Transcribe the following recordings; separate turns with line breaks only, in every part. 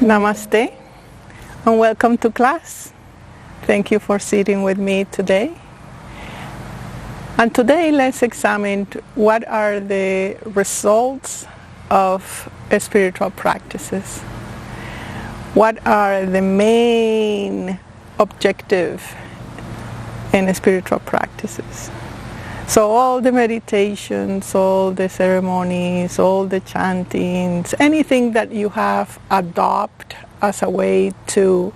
Namaste and welcome to class. Thank you for sitting with me today. And today let's examine what are the results of spiritual practices. What are the main objectives in spiritual practices? So all the meditations, all the ceremonies, all the chantings, anything that you have adopted as a way to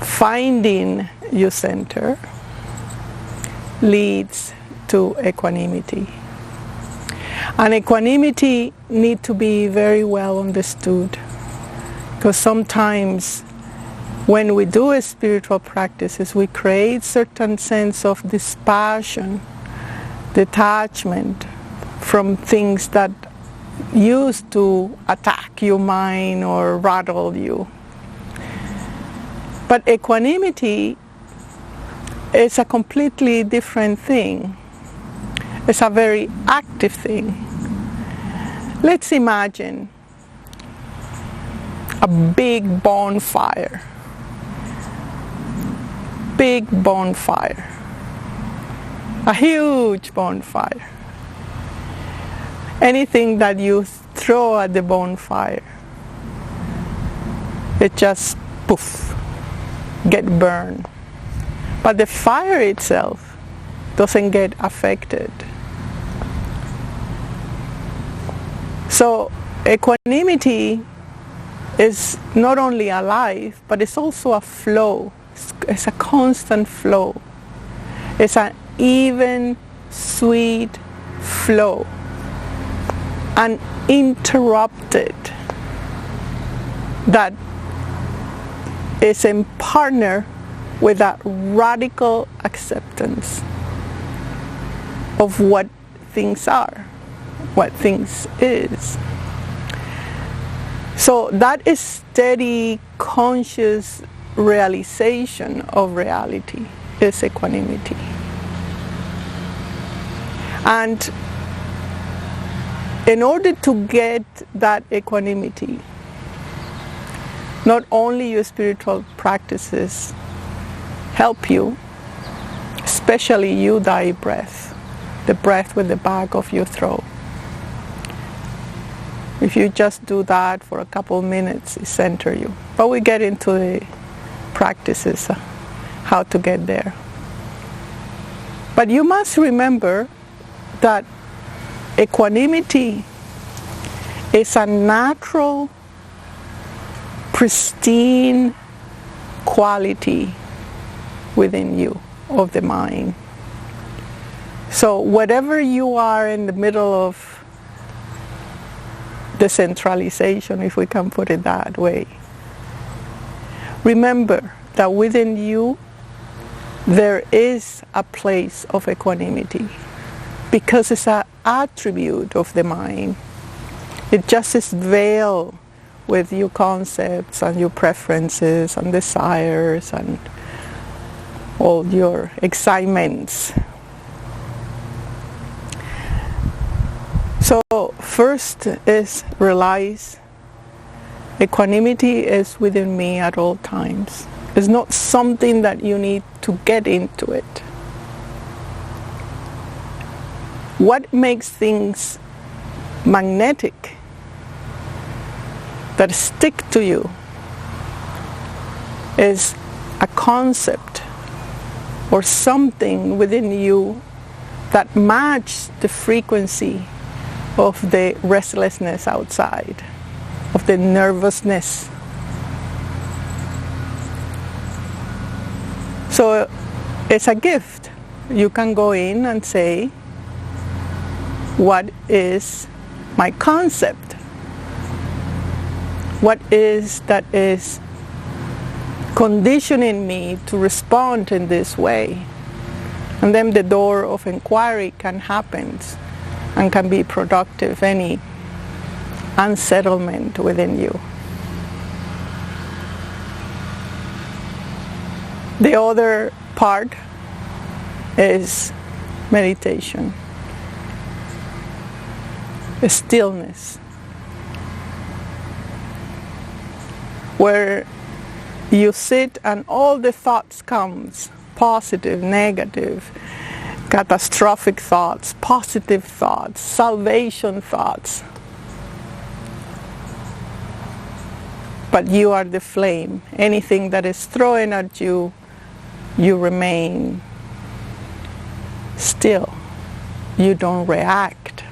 finding your center leads to equanimity. And equanimity needs to be very well understood, because sometimes when we do spiritual practices, we create certain sense of dispassion, detachment from things that used to attack your mind or rattle you. But equanimity is a completely different thing. It's a very active thing. Let's imagine a big bonfire. Big bonfire. A huge bonfire. Anything that you throw at the bonfire, it just poof, get burned. But the fire itself doesn't get affected. So equanimity is not only alive, but it's also a flow. It's a constant flow. It's an even, sweet flow, uninterrupted, that is in partner with a radical acceptance of what things are, what things is. So that is steady, conscious realization of reality is equanimity. And in order to get that equanimity, not only your spiritual practices help you, especially you Dai breath, the breath with the back of your throat. If you just do that for a couple of minutes, it centers you. But we get into the practices, how to get there. But you must remember that equanimity is a natural, pristine quality within you of the mind. So whatever you are in the middle of decentralization, if we can put it that way, remember that within you there is a place of equanimity, because it's an attribute of the mind. It just is veiled with your concepts and your preferences and desires and all your excitements. So first is realize equanimity is within me at all times. It's not something that you need to get into it. What makes things magnetic, that stick to you, is a concept or something within you that matches the frequency of the restlessness outside, of the nervousness. So it's a gift. You can go in and say, what is my concept? What is that is conditioning me to respond in this way? And then the door of inquiry can happen and can be productive, any unsettlement within you. The other part is meditation. Stillness. where you sit and all the thoughts comes, positive, negative, catastrophic thoughts, positive thoughts, salvation thoughts. But you are the flame. Anything that is thrown at you, you remain still. You don't react.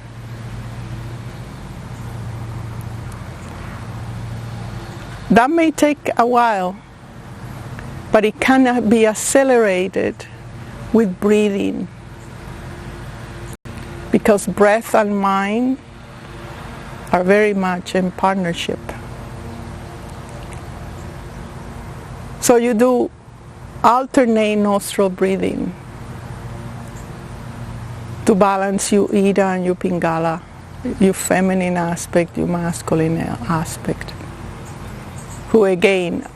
That may take a while, but it cannot be accelerated with breathing, because breath and mind are very much in partnership. So you do alternate nostril breathing to balance your Ida and your Pingala, your feminine aspect, your masculine aspect. Who again,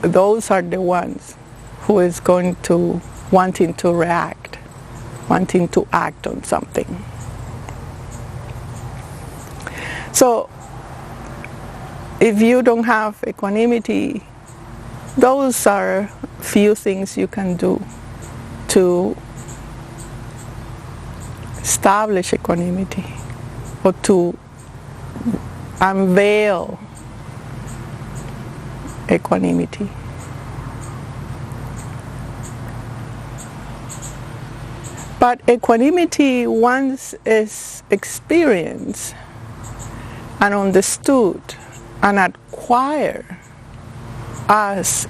those are the ones who is going to wanting to react, wanting to act on something. So if you don't have equanimity, those are few things you can do to establish equanimity or to unveil equanimity. But equanimity, once is experienced and understood and acquired as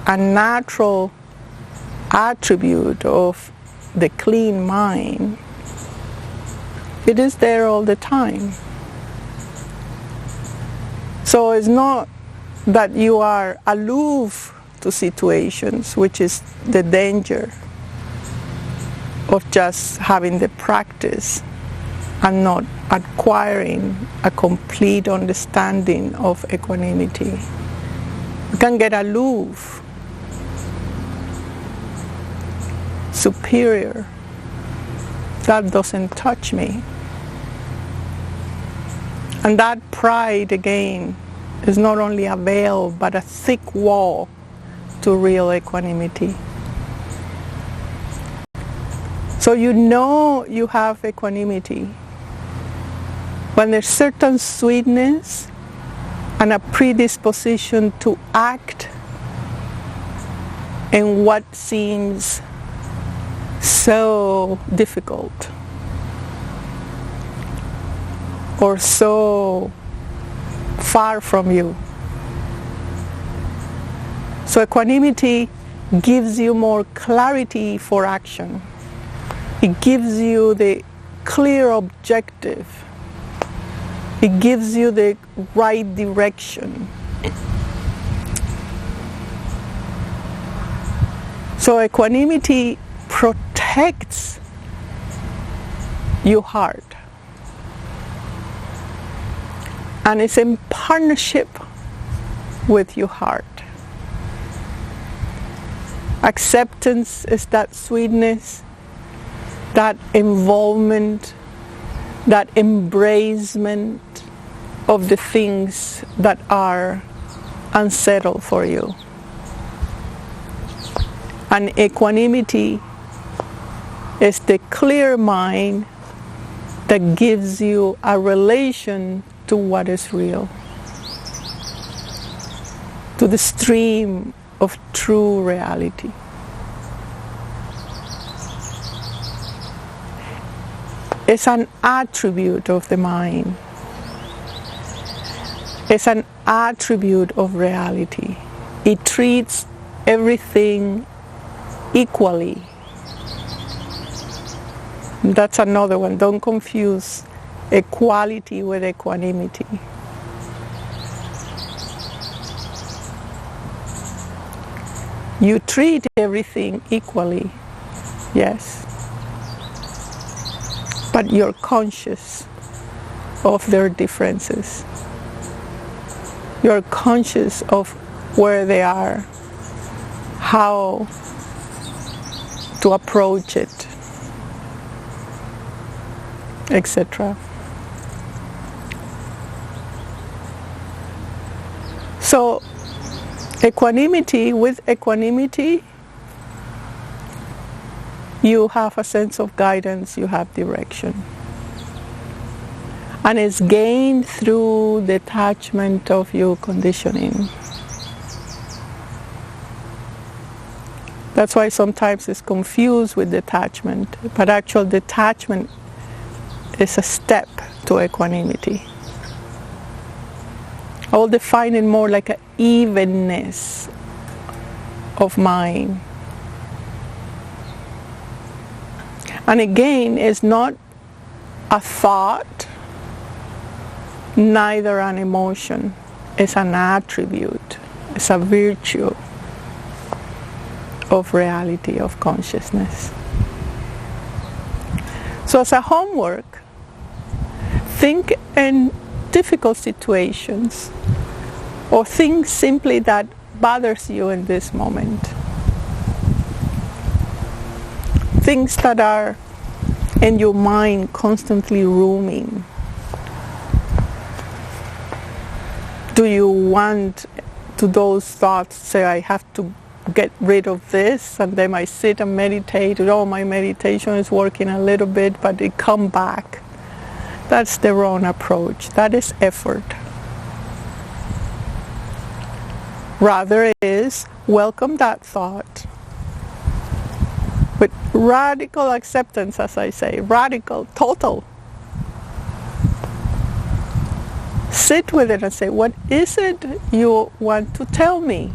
a natural attribute of the clean mind, it is there all the time. So it's not that you are aloof to situations, which is the danger of just having the practice and not acquiring a complete understanding of equanimity. You can get aloof, superior. That doesn't touch me. And that pride, again, is not only a veil, but a thick wall to real equanimity. So you know you have equanimity when there's certain sweetness and a predisposition to act in what seems so difficult or so far from you. So equanimity gives you more clarity for action. It gives you the clear objective. It gives you the right direction. So equanimity protects your heart. And it's in partnership with your heart. Acceptance is that sweetness, that involvement, that embracement of the things that are unsettled for you. And equanimity is the clear mind that gives you a relation to what is real, to the stream of true reality. It's an attribute of the mind. It's an attribute of reality. It treats everything equally. That's another one. Don't confuse equality with equanimity. You treat everything equally, yes, but you're conscious of their differences. You're conscious of where they are, how to approach it, etc. So With equanimity, you have a sense of guidance, you have direction. And it's gained through detachment of your conditioning. That's why sometimes it's confused with detachment, but actual detachment is a step to equanimity. I will define it more like an evenness of mind. And again, it's not a thought, neither an emotion. It's an attribute, it's a virtue of reality, of consciousness. So as a homework, think in difficult situations or things simply that bothers you in this moment. Things that are in your mind constantly roaming. Do you want to those thoughts say, I have to get rid of this, and then I sit and meditate, my meditation is working a little bit, but it come back. That's the wrong approach. That is effort. Rather is welcome that thought with radical acceptance, as I say, radical, total. Sit with it and say, what is it you want to tell me?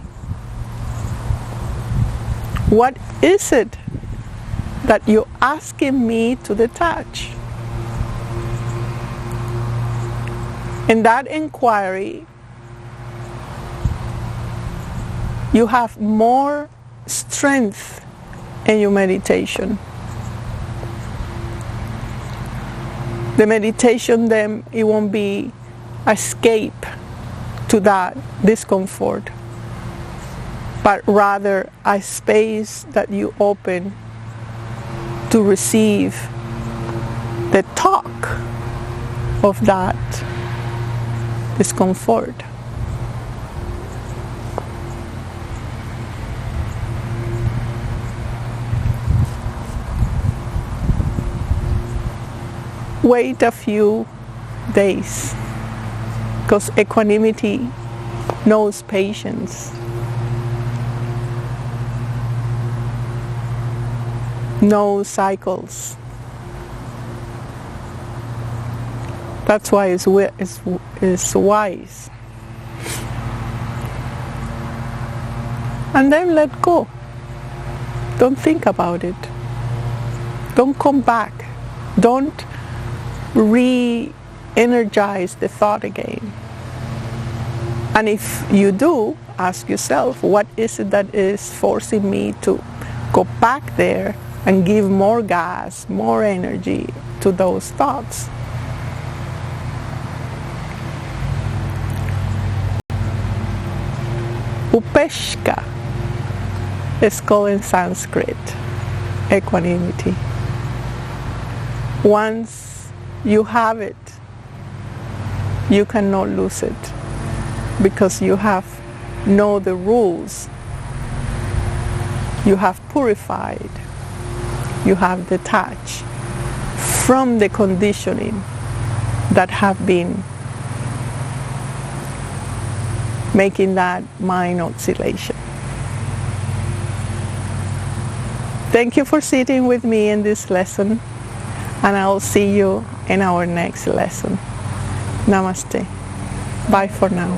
What is it that you're asking me to detach? In that inquiry, you have more strength in your meditation. The meditation then, it won't be escape to that discomfort, but rather a space that you open to receive the talk of that discomfort. Wait a few days, because equanimity knows patience, knows cycles. That's why it's wise. And then let go. Don't think about it. Don't come back. Don't re-energize the thought again. And if you do, ask yourself, what is it that is forcing me to go back there and give more gas, more energy to those thoughts? Upeshka is called in Sanskrit equanimity. Once you have it, you cannot lose it, because you have know the rules. You have purified, you have detached from the conditioning that have been making that mind oscillation. Thank you for sitting with me in this lesson, and I'll see you in our next lesson. Namaste. Bye for now.